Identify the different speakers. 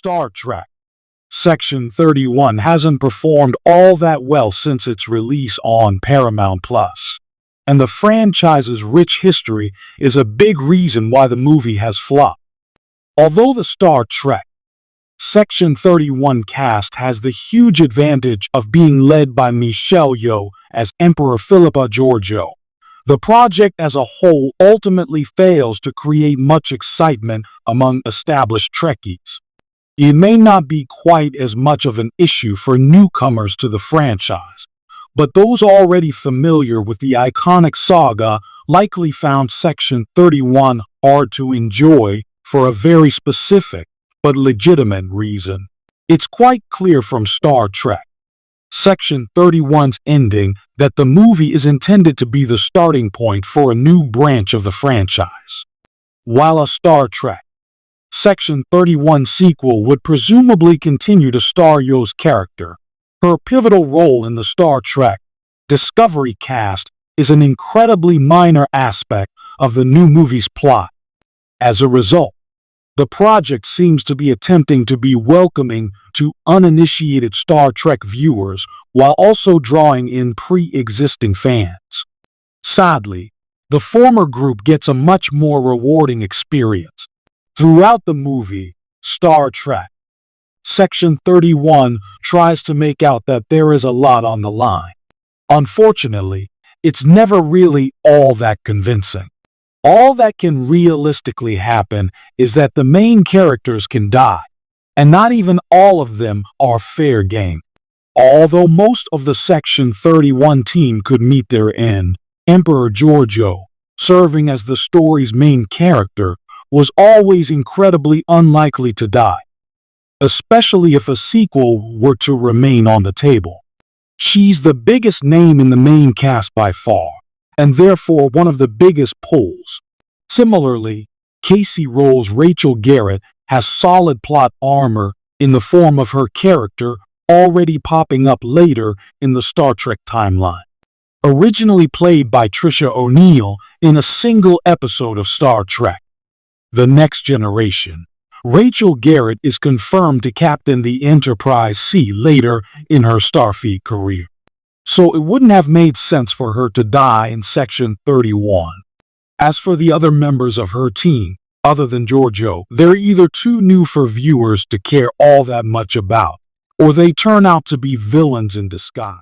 Speaker 1: Star Trek Section 31 hasn't performed all that well since its release on Paramount Plus, and the franchise's rich history is a big reason why the movie has flopped. Although the Star Trek Section 31 cast has the huge advantage of being led by Michelle Yeoh as Emperor Philippa Georgiou, the project as a whole ultimately fails to create much excitement among established Trekkies. It may not be quite as much of an issue for newcomers to the franchise, but those already familiar with the iconic saga likely found Section 31 hard to enjoy for a very specific but legitimate reason. It's quite clear from Star Trek Section 31's ending that the movie is intended to be the starting point for a new branch of the franchise. While a Star Trek Section 31 sequel would presumably continue to star Yeoh's character, her pivotal role in the Star Trek Discovery cast is an incredibly minor aspect of the new movie's plot. As a result, the project seems to be attempting to be welcoming to uninitiated Star Trek viewers while also drawing in pre-existing fans. Sadly, the former group gets a much more rewarding experience. Throughout the movie, Star Trek Section 31 tries to make out that there is a lot on the line. Unfortunately, it's never really all that convincing. All that can realistically happen is that the main characters can die, and not even all of them are fair game. Although most of the Section 31 team could meet their end, Emperor Georgiou, serving as the story's main character, was always incredibly unlikely to die, especially if a sequel were to remain on the table. She's the biggest name in the main cast by far, and therefore one of the biggest pulls. Similarly, Casey Roll's Rachel Garrett has solid plot armor in the form of her character already popping up later in the Star Trek timeline. Originally played by Trisha O'Neill in a single episode of Star Trek The Next Generation, Rachel Garrett is confirmed to captain the Enterprise C later in her Starfleet career, so it wouldn't have made sense for her to die in Section 31. As for the other members of her team, other than Georgiou, they're either too new for viewers to care all that much about, or they turn out to be villains in disguise.